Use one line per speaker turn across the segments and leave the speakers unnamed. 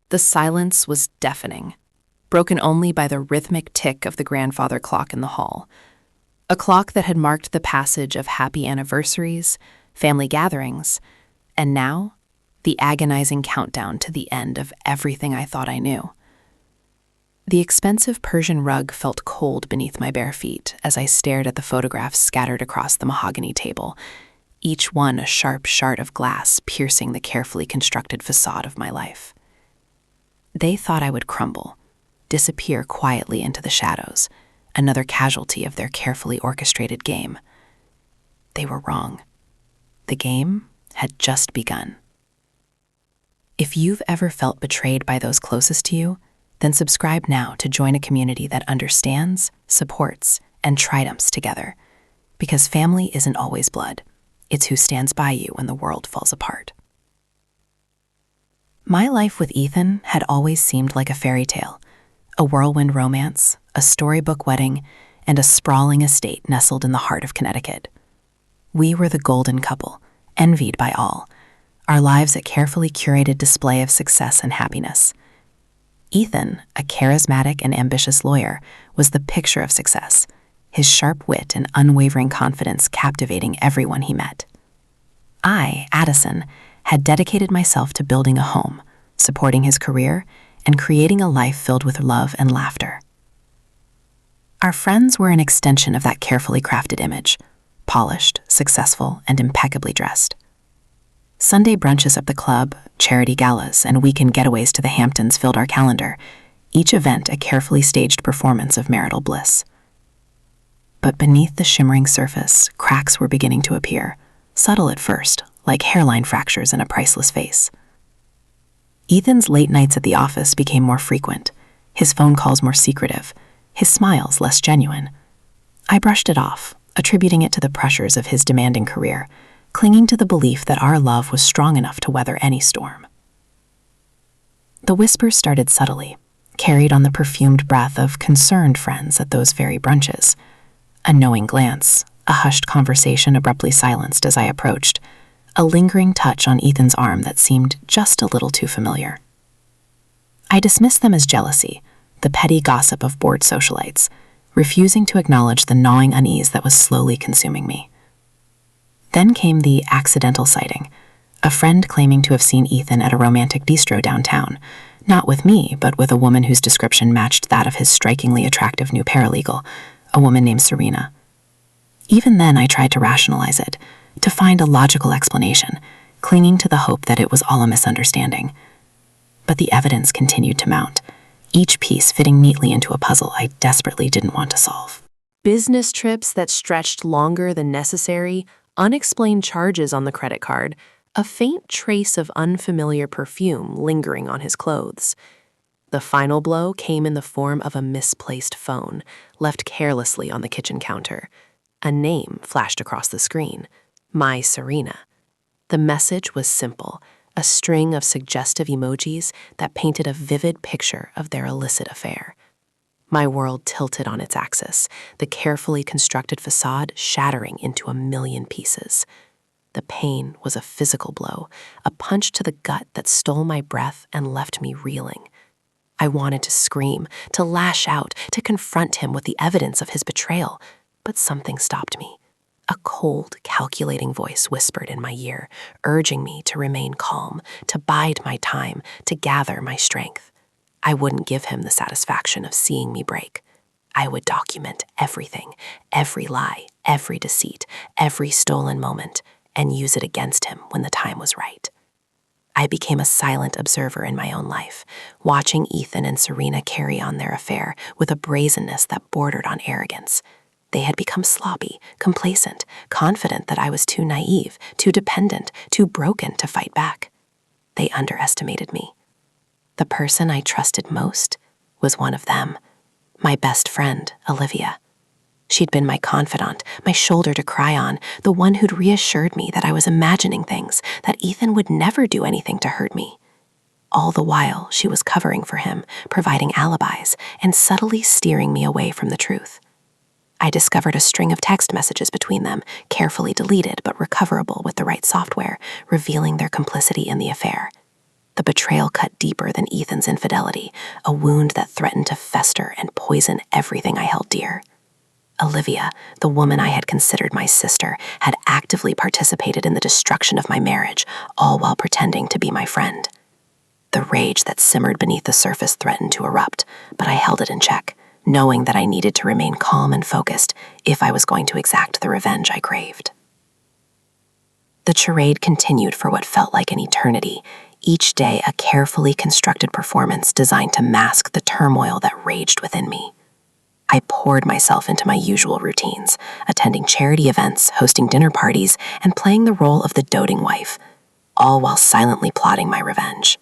The silence was deafening, broken only by the rhythmic tick of the grandfather clock in the hall, a clock that had marked the passage of happy anniversaries, family gatherings, and now the agonizing countdown to the end of everything I thought I knew. The expensive Persian rug felt cold beneath my bare feet as I stared at the photographs scattered across the mahogany table, each one a sharp shard of glass piercing the carefully constructed facade of my life. They thought I would crumble, disappear quietly into the shadows, another casualty of their carefully orchestrated game. They were wrong. The game had just begun. If you've ever felt betrayed by those closest to you, then subscribe now to join a community that understands, supports, and triumphs together. Because family isn't always blood. It's who stands by you when the world falls apart. My life with Ethan had always seemed like a fairy tale, a whirlwind romance, a storybook wedding, and a sprawling estate nestled in the heart of Connecticut. We were the golden couple, envied by all, our lives a carefully curated display of success and happiness. Ethan, a charismatic and ambitious lawyer, was the picture of success, his sharp wit and unwavering confidence captivating everyone he met. I, Addison, had dedicated myself to building a home, supporting his career, and creating a life filled with love and laughter. Our friends were an extension of that carefully crafted image, polished, successful, and impeccably dressed. Sunday brunches at the club, charity galas, and weekend getaways to the Hamptons filled our calendar, each event a carefully staged performance of marital bliss. But beneath the shimmering surface, cracks were beginning to appear, subtle at first, like hairline fractures in a priceless face. Ethan's late nights at the office became more frequent, his phone calls more secretive, his smiles less genuine. I brushed it off, attributing it to the pressures of his demanding career, clinging to the belief that our love was strong enough to weather any storm. The whispers started subtly, carried on the perfumed breath of concerned friends at those very brunches. A knowing glance, a hushed conversation abruptly silenced as I approached, a lingering touch on Ethan's arm that seemed just a little too familiar. I dismissed them as jealousy, the petty gossip of bored socialites, refusing to acknowledge the gnawing unease that was slowly consuming me. Then came the accidental sighting, a friend claiming to have seen Ethan at a romantic bistro downtown, not with me, but with a woman whose description matched that of his strikingly attractive new paralegal, a woman named Serena. Even then I tried to rationalize it, to find a logical explanation, clinging to the hope that it was all a misunderstanding. But the evidence continued to mount, each piece fitting neatly into a puzzle I desperately didn't want to solve.
Business trips that stretched longer than necessary, unexplained charges on the credit card, a faint trace of unfamiliar perfume lingering on his clothes. The final blow came in the form of a misplaced phone, left carelessly on the kitchen counter. A name flashed across the screen, My Serena. The message was simple, a string of suggestive emojis that painted a vivid picture of their illicit affair. My world tilted on its axis, the carefully constructed facade shattering into a million pieces. The pain was a physical blow, a punch to the gut that stole my breath and left me reeling. I wanted to scream, to lash out, to confront him with the evidence of his betrayal, but something stopped me. A cold, calculating voice whispered in my ear, urging me to remain calm, to bide my time, to gather my strength. I wouldn't give him the satisfaction of seeing me break. I would document everything, every lie, every deceit, every stolen moment, and use it against him when the time was right. I became a silent observer in my own life, watching Ethan and Serena carry on their affair with a brazenness that bordered on arrogance. They had become sloppy, complacent, confident that I was too naive, too dependent, too broken to fight back. They underestimated me. The person I trusted most was one of them, my best friend, Olivia. She'd been my confidant, my shoulder to cry on, the one who'd reassured me that I was imagining things, that Ethan would never do anything to hurt me. All the while, she was covering for him, providing alibis, and subtly steering me away from the truth. I discovered a string of text messages between them, carefully deleted but recoverable with the right software, revealing their complicity in the affair.
The betrayal cut deeper than Ethan's infidelity, a wound that threatened to fester and poison everything I held dear. Olivia, the woman I had considered my sister, had actively participated in the destruction of my marriage, all while pretending to be my friend. The rage that simmered beneath the surface threatened to erupt, but I held it in check, knowing that I needed to remain calm and focused if I was going to exact the revenge I craved. The charade continued for what felt like an eternity, each day a carefully constructed performance designed to mask the turmoil that raged within me. I poured myself into my usual routines, attending charity events, hosting dinner parties, and playing the role of the doting wife, all while silently plotting my revenge.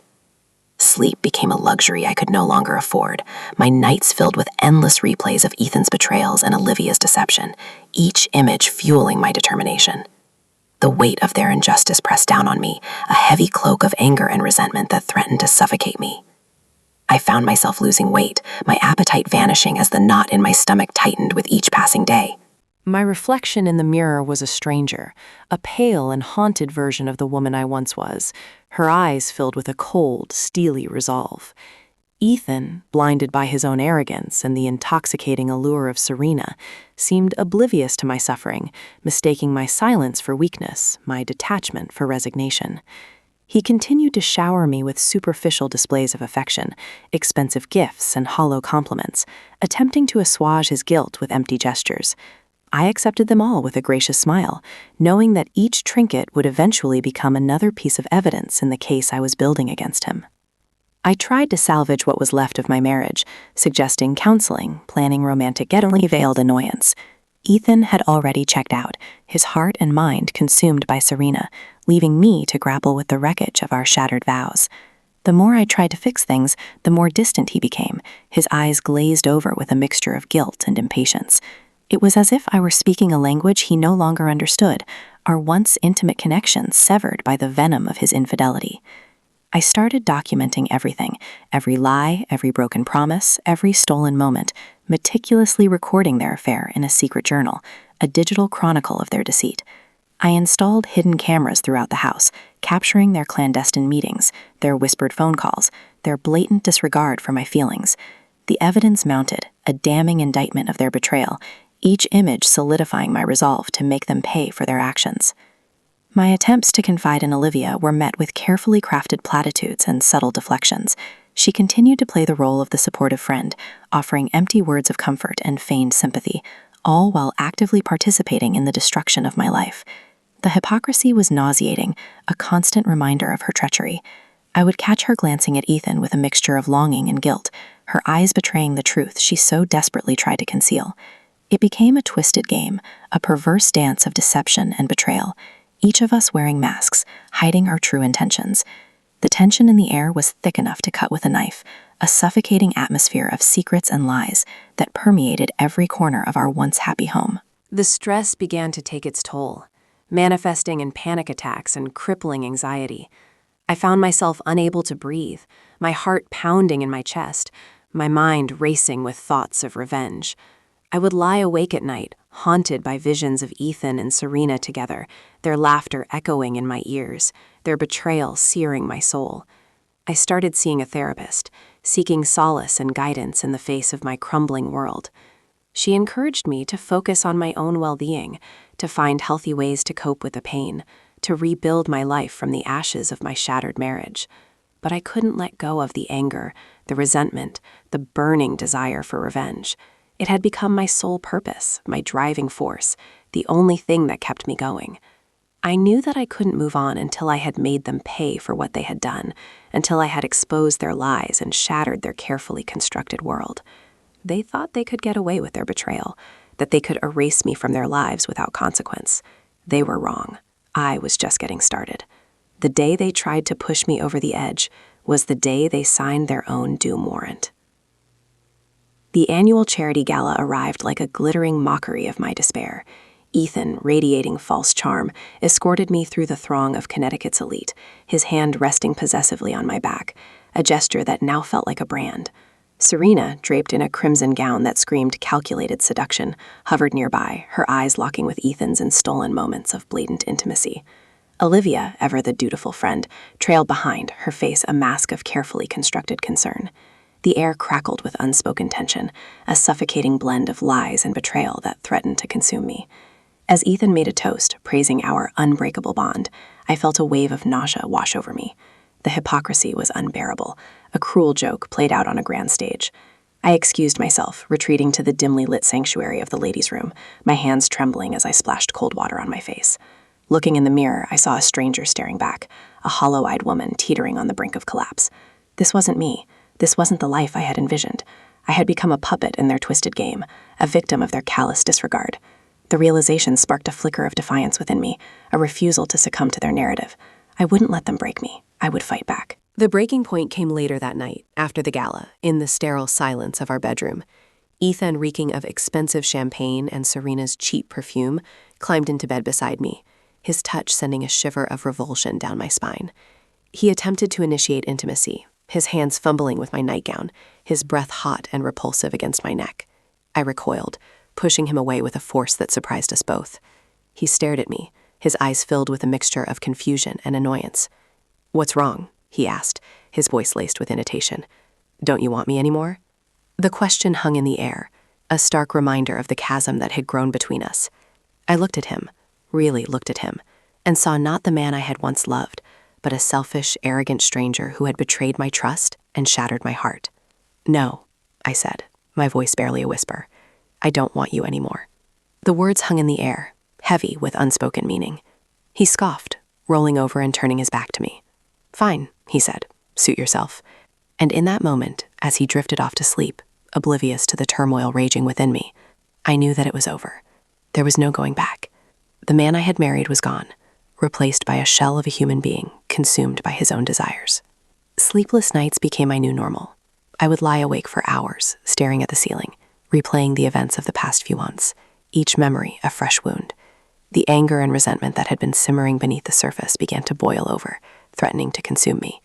Sleep became a luxury I could no longer afford, my nights filled with endless replays of Ethan's betrayals and Olivia's deception, each image fueling my determination. The weight of their injustice pressed down on me, a heavy cloak of anger and resentment that threatened to suffocate me. I found myself losing weight, my appetite vanishing as the knot in my stomach tightened with each passing day.
My reflection in the mirror was a stranger, a pale and haunted version of the woman I once was, her eyes filled with a cold, steely resolve. Ethan, blinded by his own arrogance and the intoxicating allure of Serena, seemed oblivious to my suffering, mistaking my silence for weakness, my detachment for resignation. He continued to shower me with superficial displays of affection, expensive gifts and hollow compliments, attempting to assuage his guilt with empty gestures. I accepted them all with a gracious smile, knowing that each trinket would eventually become another piece of evidence in the case I was building against him. I tried to salvage what was left of my marriage, suggesting counseling, planning romantic get-only veiled annoyance. Ethan had already checked out, his heart and mind consumed by Serena, leaving me to grapple with the wreckage of our shattered vows. The more I tried to fix things, the more distant he became, his eyes glazed over with a mixture of guilt and impatience. It was as if I were speaking a language he no longer understood, our once intimate connection severed by the venom of his infidelity. I started documenting everything, every lie, every broken promise, every stolen moment, meticulously recording their affair in a secret journal, a digital chronicle of their deceit. I installed hidden cameras throughout the house, capturing their clandestine meetings, their whispered phone calls, their blatant disregard for my feelings. The evidence mounted, a damning indictment of their betrayal, each image solidifying my resolve to make them pay for their actions. My attempts to confide in Olivia were met with carefully crafted platitudes and subtle deflections. She continued to play the role of the supportive friend, offering empty words of comfort and feigned sympathy, all while actively participating in the destruction of my life. The hypocrisy was nauseating, a constant reminder of her treachery. I would catch her glancing at Ethan with a mixture of longing and guilt, her eyes betraying the truth she so desperately tried to conceal. It became a twisted game, a perverse dance of deception and betrayal, each of us wearing masks, hiding our true intentions. The tension in the air was thick enough to cut with a knife, a suffocating atmosphere of secrets and lies that permeated every corner of our once happy home. The stress began to take its toll, manifesting in panic attacks and crippling anxiety. I found myself unable to breathe, my heart pounding in my chest, my mind racing with thoughts of revenge. I would lie awake at night, haunted by visions of Ethan and Serena together, their laughter echoing in my ears, their betrayal searing my soul. I started seeing a therapist, seeking solace and guidance in the face of my crumbling world. She encouraged me to focus on my own well-being, to find healthy ways to cope with the pain, to rebuild my life from the ashes of my shattered marriage. But I couldn't let go of the anger, the resentment, the burning desire for revenge. It had become my sole purpose, my driving force, the only thing that kept me going. I knew that I couldn't move on until I had made them pay for what they had done, until I had exposed their lies and shattered their carefully constructed world. They thought they could get away with their betrayal, that they could erase me from their lives without consequence. They were wrong. I was just getting started. The day they tried to push me over the edge was the day they signed their own doom warrant. The annual charity gala arrived like a glittering mockery of my despair. Ethan, radiating false charm, escorted me through the throng of Connecticut's elite, his hand resting possessively on my back, a gesture that now felt like a brand. Serena, draped in a crimson gown that screamed calculated seduction, hovered nearby, her eyes locking with Ethan's in stolen moments of blatant intimacy.
Olivia, ever the dutiful friend, trailed behind, her face a mask of carefully constructed concern. The air crackled with unspoken tension, a suffocating blend of lies and betrayal that threatened to consume me. As Ethan made a toast, praising our unbreakable bond, I felt a wave of nausea wash over me. The hypocrisy was unbearable, a cruel joke played out on a grand stage. I excused myself, retreating to the dimly lit sanctuary of the ladies' room, my hands trembling as I splashed cold water on my face. Looking in the mirror, I saw a stranger staring back, a hollow-eyed woman teetering on the brink of collapse. This wasn't me. This wasn't the life I had envisioned. I had become a puppet in their twisted game, a victim of their callous disregard. The realization sparked a flicker of defiance within me, a refusal to succumb to their narrative. I wouldn't let them break me. I would fight back.
The breaking point came later that night, after the gala, in the sterile silence of our bedroom. Ethan, reeking of expensive champagne and Serena's cheap perfume, climbed into bed beside me, his touch sending a shiver of revulsion down my spine. He attempted to initiate intimacy, his hands fumbling with my nightgown, his breath hot and repulsive against my neck. I recoiled, pushing him away with a force that surprised us both. He stared at me, his eyes filled with a mixture of confusion and annoyance. "What's wrong?" he asked, his voice laced with irritation. "Don't you want me anymore?" The question hung in the air, a stark reminder of the chasm that had grown between us. I looked at him, really looked at him, and saw not the man I had once loved, but a selfish, arrogant stranger who had betrayed my trust and shattered my heart. "No," I said, my voice barely a whisper. "I don't want you anymore." The words hung in the air, heavy with unspoken meaning. He scoffed, rolling over and turning his back to me. "Fine," he said, "suit yourself." And in that moment, as he drifted off to sleep, oblivious to the turmoil raging within me, I knew that it was over. There was no going back. The man I had married was gone, replaced by a shell of a human being consumed by his own desires. Sleepless nights became my new normal. I would lie awake for hours, staring at the ceiling, replaying the events of the past few months, each memory a fresh wound. The anger and resentment that had been simmering beneath the surface began to boil over, threatening to consume me.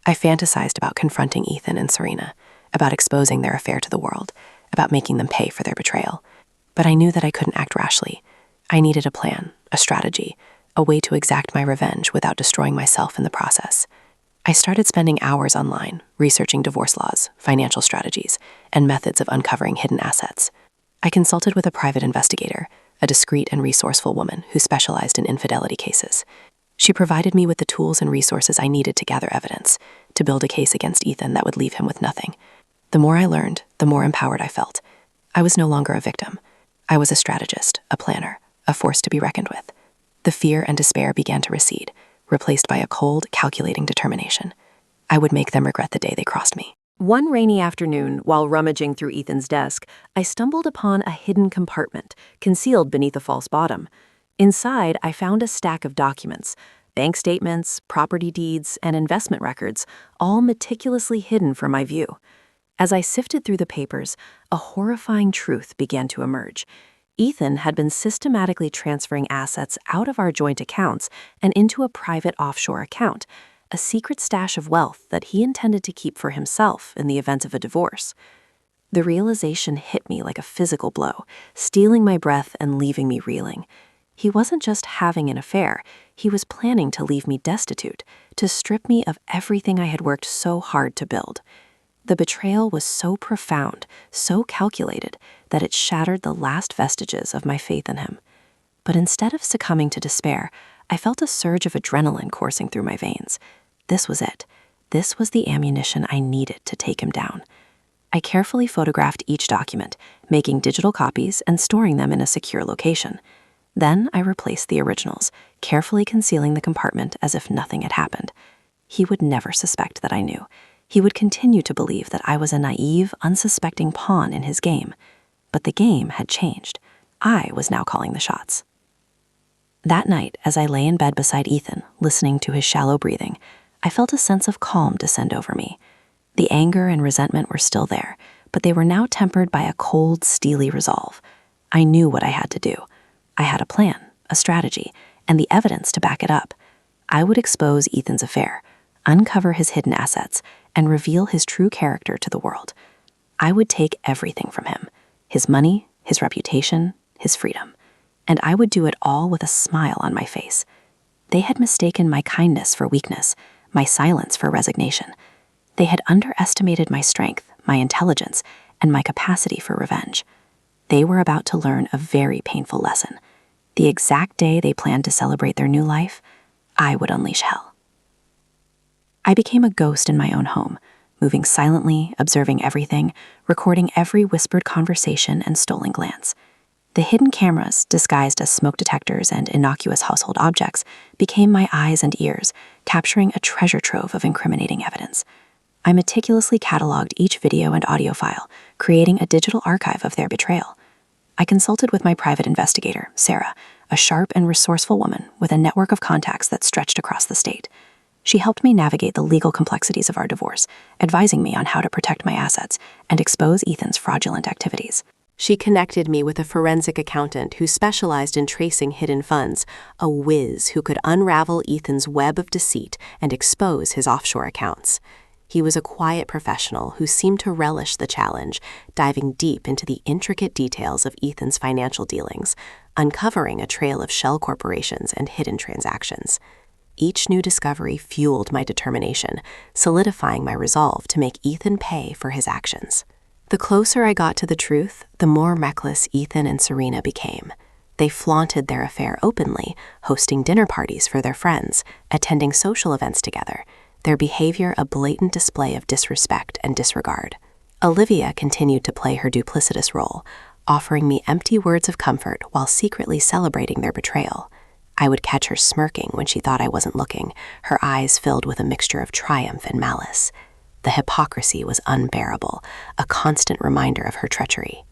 I fantasized about confronting Ethan and Serena, about exposing their affair to the world, about making them pay for their betrayal. But I knew that I couldn't act rashly. I needed a plan, a strategy, a way to exact my revenge without destroying myself in the process. I started spending hours online, researching divorce laws, financial strategies, and methods of uncovering hidden assets. I consulted with a private investigator, a discreet and resourceful woman who specialized in infidelity cases. She provided me with the tools and resources I needed to gather evidence, to build a case against Ethan that would leave him with nothing. The more I learned, the more empowered I felt. I was no longer a victim. I was a strategist, a planner, a force to be reckoned with. The fear and despair began to recede, replaced by a cold, calculating determination. I would make them regret the day they crossed me. One rainy afternoon, while rummaging through Ethan's desk, I stumbled upon a hidden compartment, concealed beneath a false bottom. Inside, I found a stack of documents, bank statements, property deeds, and investment records, all meticulously hidden from my view. As I sifted through the papers, a horrifying truth began to emerge. Ethan had been systematically transferring assets out of our joint accounts and into a private offshore account, a secret stash of wealth that he intended to keep for himself in the event of a divorce. The realization hit me like a physical blow, stealing my breath and leaving me reeling. He wasn't just having an affair, he was planning to leave me destitute, to strip me of everything I had worked so hard to build. The betrayal was so profound, so calculated, that it shattered the last vestiges of my faith in him. But instead of succumbing to despair, I felt a surge of adrenaline coursing through my veins. This was it. This was the ammunition I needed to take him down. I carefully photographed each document, making digital copies and storing them in a secure location. Then I replaced the originals, carefully concealing the compartment as if nothing had happened. He would never suspect that I knew. He would continue to believe that I was a naive, unsuspecting pawn in his game. But the game had changed. I was now calling the shots. That night, as I lay in bed beside Ethan, listening to his shallow breathing, I felt a sense of calm descend over me. The anger and resentment were still there, but they were now tempered by a cold, steely resolve. I knew what I had to do. I had a plan, a strategy, and the evidence to back it up. I would expose Ethan's affair, uncover his hidden assets, and reveal his true character to the world. I would take everything from him, his money, his reputation, his freedom, and I would do it all with a smile on my face.
They had mistaken my kindness for weakness, my silence for resignation. They had underestimated my strength, my intelligence, and my capacity for revenge. They were about to learn a very painful lesson. The exact day they planned to celebrate their new life, I would unleash hell. I became a ghost in my own home, moving silently, observing everything, recording every whispered conversation and stolen glance. The hidden cameras, disguised as smoke detectors and innocuous household objects, became my eyes and ears, capturing a treasure trove of incriminating evidence. I meticulously cataloged each video and audio file, creating a digital archive of their betrayal. I consulted with my private investigator, Sarah, a sharp and resourceful woman with a network of contacts that stretched across the state. She helped me navigate the legal complexities of our divorce, advising me on how to protect my assets and expose Ethan's fraudulent activities.
She connected me with a forensic accountant who specialized in tracing hidden funds, a whiz who could unravel Ethan's web of deceit and expose his offshore accounts. He was a quiet professional who seemed to relish the challenge, diving deep into the intricate details of Ethan's financial dealings, uncovering a trail of shell corporations and hidden transactions. Each new discovery fueled my determination, solidifying my resolve to make Ethan pay for his actions. The closer I got to the truth, the more reckless Ethan and Serena became. They flaunted their affair openly, hosting dinner parties for their friends, attending social events together, their behavior a blatant display of disrespect and disregard. Olivia continued to play her duplicitous role, offering me empty words of comfort while secretly celebrating their betrayal. I would catch her smirking when she thought I wasn't looking, her eyes filled with a mixture of triumph and malice. The hypocrisy was unbearable, a constant reminder of her treachery.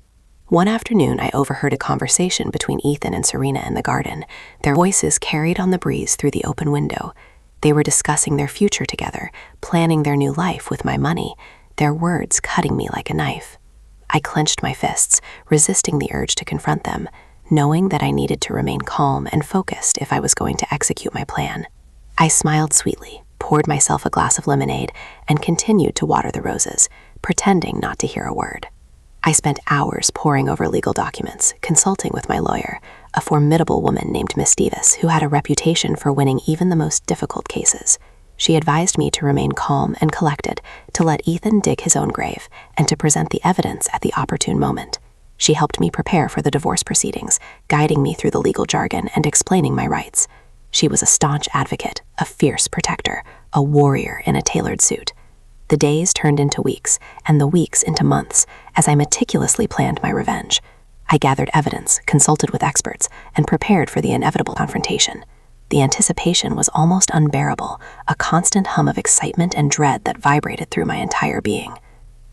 One afternoon, I overheard a conversation between Ethan and Serena in the garden. Their voices carried on the breeze through the open window. They were discussing their future together, planning their new life with my money, their words cutting me like a knife. I clenched my fists, resisting the urge to confront them, knowing that I needed to remain calm and focused if I was going to execute my plan. I smiled sweetly, poured myself a glass of lemonade, and continued to water the roses, pretending not to hear a word. I spent hours poring over legal documents, consulting with my lawyer, a formidable woman named Miss Davis who had a reputation for winning even the most difficult cases. She advised me to remain calm and collected, to let Ethan dig his own grave, and to present the evidence at the opportune moment. She helped me prepare for the divorce proceedings, guiding me through the legal jargon and explaining my rights. She was a staunch advocate, a fierce protector, a warrior in a tailored suit. The days turned into weeks, and the weeks into months, as I meticulously planned my revenge. I gathered evidence, consulted with experts, and prepared for the inevitable confrontation. The anticipation was almost unbearable, a constant hum of excitement and dread that vibrated through my entire being.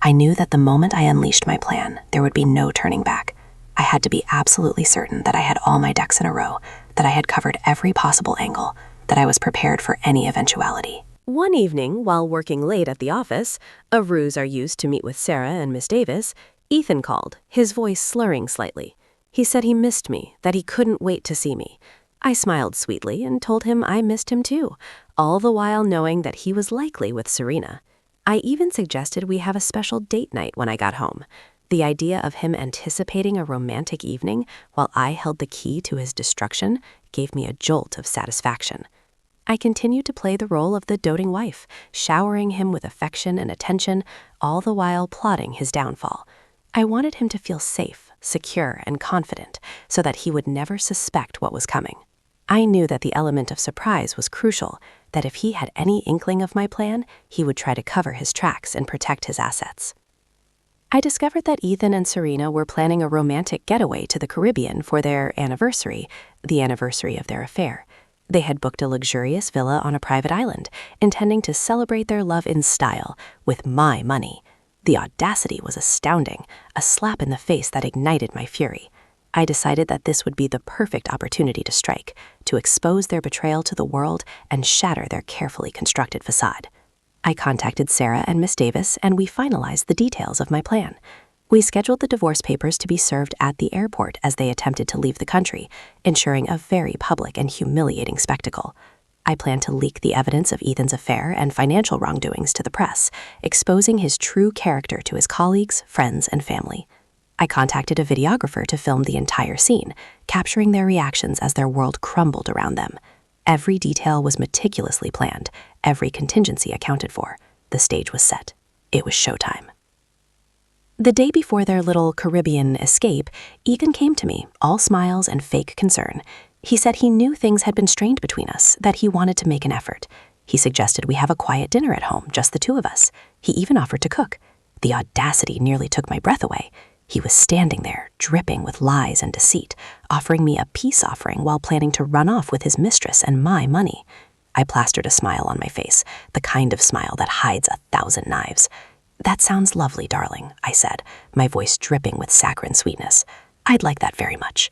I knew that the moment I unleashed my plan, there would be no turning back. I had to be absolutely certain that I had all my ducks in a row, that I had covered every possible angle, that I was prepared for any eventuality. One evening, while working late at the office, a ruse I used to meet with Sarah and Miss Davis, Ethan called, his voice slurring slightly. He said he missed me, that he couldn't wait to see me. I smiled sweetly and told him I missed him too, all the while knowing that he was likely with Serena. I even suggested we have a special date night when I got home. The idea of him anticipating a romantic evening while I held the key to his destruction gave me a jolt of satisfaction. I continued to play the role of the doting wife, showering him with affection and attention, all the while plotting his downfall. I wanted him to feel safe, secure, and confident so that he would never suspect what was coming. I knew that the element of surprise was crucial, that if he had any inkling of my plan, he would try to cover his tracks and protect his assets. I discovered that Ethan and Serena were planning a romantic getaway to the Caribbean for their anniversary, the anniversary of their affair. They had booked a luxurious villa on a private island, intending to celebrate their love in style, with my money. The audacity was astounding, a slap in the face that ignited my fury. I decided that this would be the perfect opportunity to strike, to expose their betrayal to the world and shatter their carefully constructed facade. I contacted Sarah and Miss Davis, and we finalized the details of my plan. We scheduled the divorce papers to be served at the airport as they attempted to leave the country, ensuring a very public and humiliating spectacle. I planned to leak the evidence of Ethan's affair and financial wrongdoings to the press, exposing his true character to his colleagues, friends, and family. I contacted a videographer to film the entire scene, capturing their reactions as their world crumbled around them.
Every detail was meticulously planned, every contingency accounted for. The stage was set. It was showtime. The day before their little Caribbean escape, Ethan came to me, all smiles and fake concern. He said he knew things had been strained between us, that he wanted to make an effort. He suggested we have a quiet dinner at home, just the two of us. He even offered to cook. The audacity nearly took my breath away. He was standing there, dripping with lies and deceit, offering me a peace offering while planning to run off with his mistress and my money. I plastered a smile on my face, the kind of smile that hides 1,000 knives. "That sounds lovely, darling," I said, my voice dripping with saccharine sweetness. "I'd like that very much."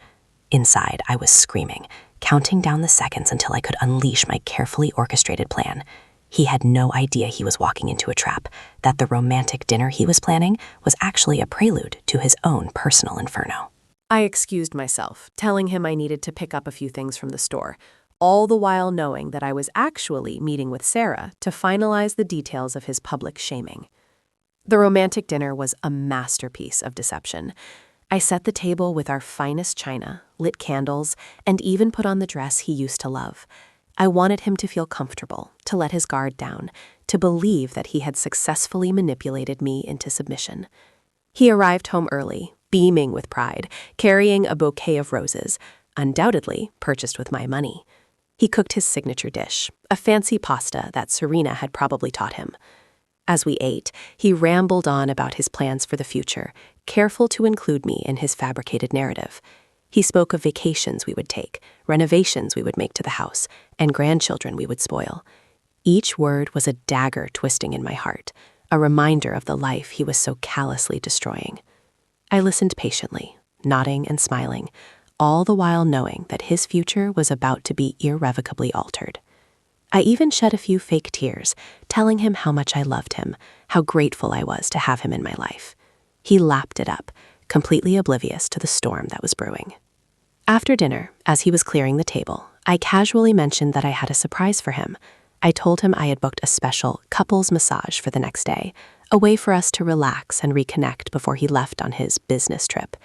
Inside, I was screaming, counting down the seconds until I could unleash my carefully orchestrated plan. He had no idea he was walking into a trap, that the romantic dinner he was planning was actually a prelude to his own personal inferno.
I excused myself, telling him I needed to pick up a few things from the store, all the while knowing that I was actually meeting with Sarah to finalize the details of his public shaming. The romantic dinner was a masterpiece of deception. I set the table with our finest china, lit candles, and even put on the dress he used to love. I wanted him to feel comfortable, to let his guard down, to believe that he had successfully manipulated me into submission. He arrived home early, beaming with pride, carrying a bouquet of roses, undoubtedly purchased with my money. He cooked his signature dish, a fancy pasta that Serena had probably taught him. As we ate, he rambled on about his plans for the future, careful to include me in his fabricated narrative. He spoke of vacations we would take, renovations we would make to the house, and grandchildren we would spoil. Each word was a dagger twisting in my heart, a reminder of the life he was so callously destroying. I listened patiently, nodding and smiling, all the while knowing that his future was about to be irrevocably altered. I even shed a few fake tears, telling him how much I loved him, how grateful I was to have him in my life. He lapped it up, completely oblivious to the storm that was brewing. After dinner, as he was clearing the table, I casually mentioned that I had a surprise for him. I told him I had booked a special couples massage for the next day, a way for us to relax and reconnect before he left on his business trip.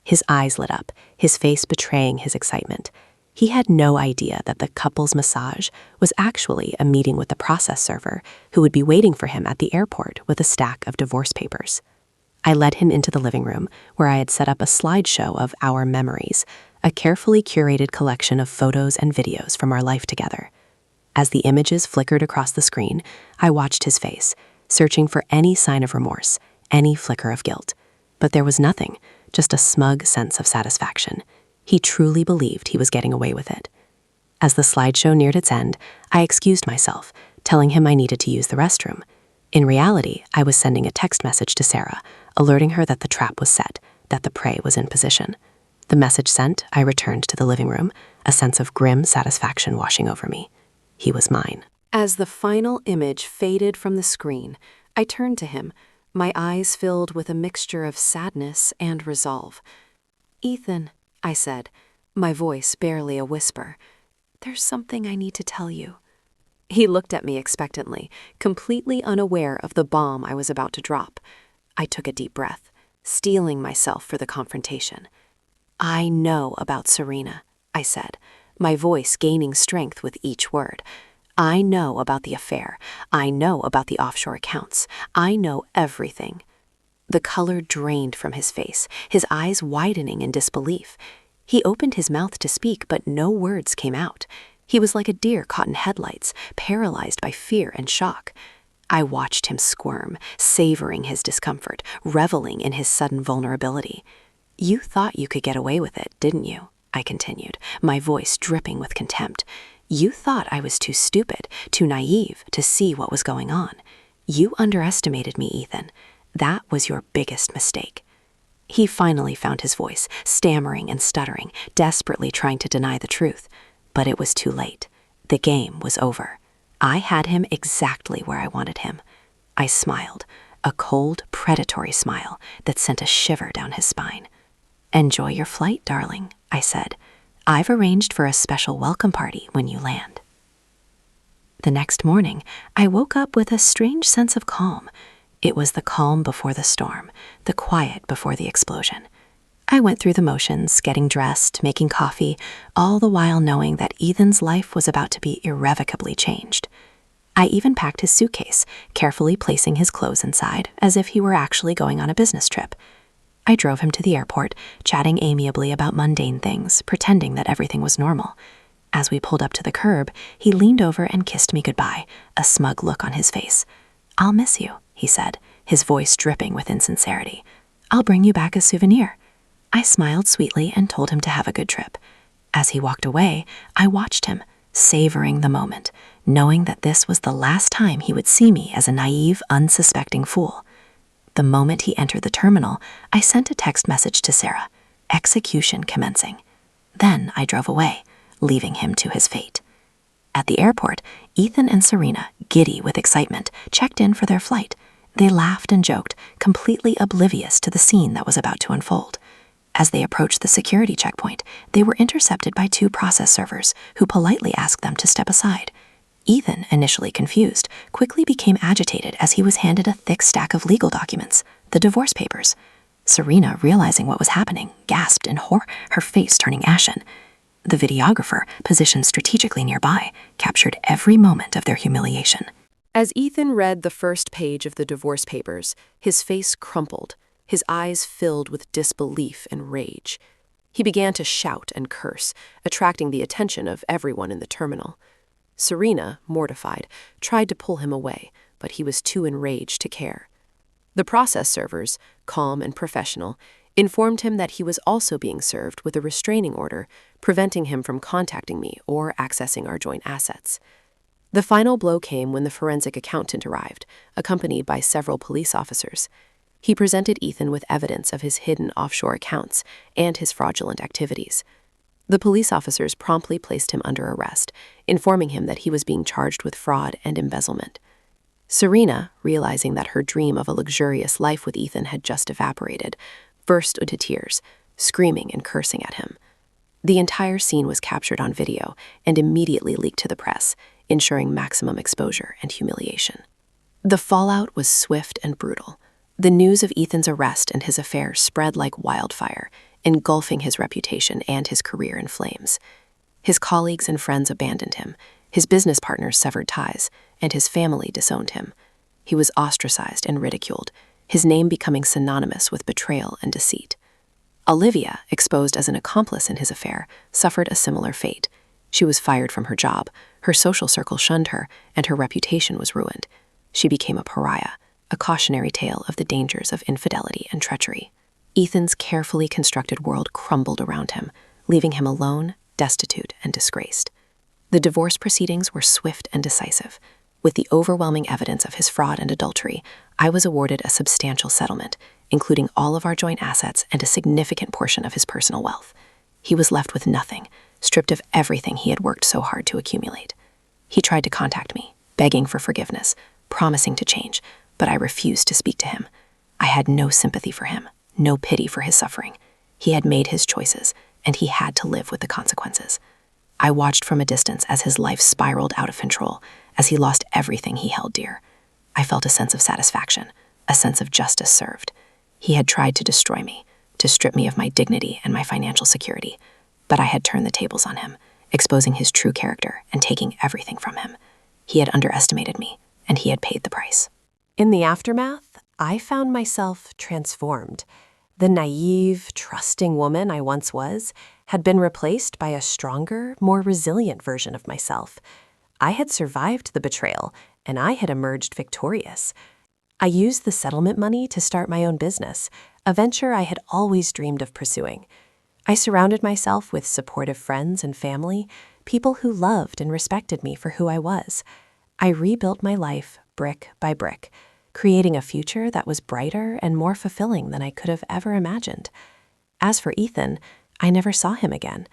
His eyes lit up, his face betraying his excitement. He had no idea that the couples massage was actually a meeting with the process server who would be waiting for him at the airport with a stack of divorce papers. I led him into the living room, where I had set up a slideshow of our memories, a carefully curated collection of photos and videos from our life together. As the images flickered across the screen, I watched his face, searching for any sign of remorse, any flicker of guilt. But there was nothing, just a smug sense of satisfaction. He truly believed he was getting away with it. As the slideshow neared its end, I excused myself, telling him I needed to use the restroom. In reality, I was sending a text message to Sarah, alerting her that the trap was set, that the prey was in position. The message sent, I returned to the living room, a sense of grim satisfaction washing over me. He was mine. As the final image faded from the screen, I turned to him, my eyes filled with a mixture of sadness and resolve. "Ethan," I said, my voice barely a whisper, "there's something I need to tell you." He looked at me expectantly, completely unaware of the bomb I was about to drop. I took a deep breath, steeling myself for the confrontation. "I know about Serena," I said, my voice gaining strength with each word. "I know about the affair. I know about the offshore accounts. I know everything." The color drained from his face, his eyes widening in disbelief. He opened his mouth to speak, but no words came out. He was like a deer caught in headlights, paralyzed by fear and shock. I watched him squirm, savoring his discomfort, reveling in his sudden vulnerability. "You thought you could get away with it, didn't you?" I continued, my voice dripping with contempt. "You thought I was too stupid, too naive to see what was going on. You underestimated me, Ethan. That was your biggest mistake." He finally found his voice, stammering and stuttering, desperately trying to deny the truth. But it was too late. The game was over. I had him exactly where I wanted him. I smiled, a cold, predatory smile that sent a shiver down his spine. "Enjoy your flight, darling," I said. "I've arranged for a special welcome party when you land." The next morning, I woke up with a strange sense of calm. It was the calm before the storm, the quiet before the explosion.
I went through the motions, getting dressed, making coffee, all the while knowing that Ethan's life was about to be irrevocably changed. I even packed his suitcase, carefully placing his clothes inside, as if he were actually going on a business trip. I drove him to the airport, chatting amiably about mundane things, pretending that everything was normal. As we pulled up to the curb, he leaned over and kissed me goodbye, a smug look on his face. "I'll miss you," he said, his voice dripping with insincerity. "I'll bring you back a souvenir." I smiled sweetly and told him to have a good trip. As he walked away, I watched him, savoring the moment, knowing that this was the last time he would see me as a naive, unsuspecting fool. The moment he entered the terminal, I sent a text message to Sarah, "Execution commencing." Then I drove away, leaving him to his fate. At the airport, Ethan and Serena, giddy with excitement, checked in for their flight. They laughed and joked, completely oblivious to the scene that was about to unfold. As they approached the security checkpoint, they were intercepted by 2 process servers who politely asked them to step aside. Ethan, initially confused, quickly became agitated as he was handed a thick stack of legal documents, the divorce papers. Serena, realizing what was happening, gasped in horror, her face turning ashen. The videographer, positioned strategically nearby, captured every moment of their humiliation.
As Ethan read the first page of the divorce papers, his face crumpled, his eyes filled with disbelief and rage. He began to shout and curse, attracting the attention of everyone in the terminal. Serena, mortified, tried to pull him away, but he was too enraged to care. The process servers, calm and professional, informed him that he was also being served with a restraining order, preventing him from contacting me or accessing our joint assets. The final blow came when the forensic accountant arrived, accompanied by several police officers. He presented Ethan with evidence of his hidden offshore accounts and his fraudulent activities. The police officers promptly placed him under arrest, informing him that he was being charged with fraud and embezzlement. Serena, realizing that her dream of a luxurious life with Ethan had just evaporated, burst into tears, screaming and cursing at him. The entire scene was captured on video and immediately leaked to the press, ensuring maximum exposure and humiliation. The fallout was swift and brutal. The news of Ethan's arrest and his affair spread like wildfire, engulfing his reputation and his career in flames. His colleagues and friends abandoned him, his business partners severed ties, and his family disowned him. He was ostracized and ridiculed, his name becoming synonymous with betrayal and deceit. Olivia, exposed as an accomplice in his affair, suffered a similar fate. She was fired from her job, her social circle shunned her, and her reputation was ruined. She became a pariah, a cautionary tale of the dangers of infidelity and treachery. Ethan's carefully constructed world crumbled around him, leaving him alone, destitute, and disgraced. The divorce proceedings were swift and decisive. With the overwhelming evidence of his fraud and adultery, I was awarded a substantial settlement, including all of our joint assets and a significant portion of his personal wealth. He was left with nothing, stripped of everything he had worked so hard to accumulate. He tried to contact me, begging for forgiveness, promising to change, but I refused to speak to him. I had no sympathy for him, no pity for his suffering. He had made his choices, and he had to live with the consequences. I watched from a distance as his life spiraled out of control, as he lost everything he held dear. I felt a sense of satisfaction, a sense of justice served. He had tried to destroy me, to strip me of my dignity and my financial security, but I had turned the tables on him, exposing his true character and taking everything from him. He had underestimated me, and he had paid the price. In the aftermath, I found myself transformed. The naive, trusting woman I once was had been replaced by a stronger, more resilient version of myself. I had survived the betrayal, and I had emerged victorious. I used the settlement money to start my own business, a venture I had always dreamed of pursuing. I surrounded myself with supportive friends and family, people who loved and respected me for who I was. I rebuilt my life brick by brick, creating a future that was brighter and more fulfilling than I could have ever imagined. As for Ethan, I never saw him again.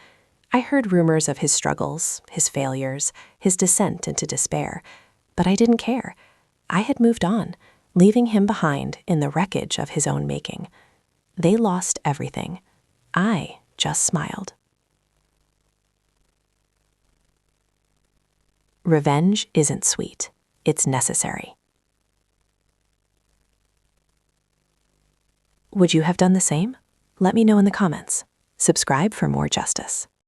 I heard rumors of his struggles, his failures, his descent into despair, but I didn't care. I had moved on, leaving him behind in the wreckage of his own making. They lost everything. I just smiled. Revenge isn't sweet. It's necessary. Would you have done the same? Let me know in the comments. Subscribe for more justice.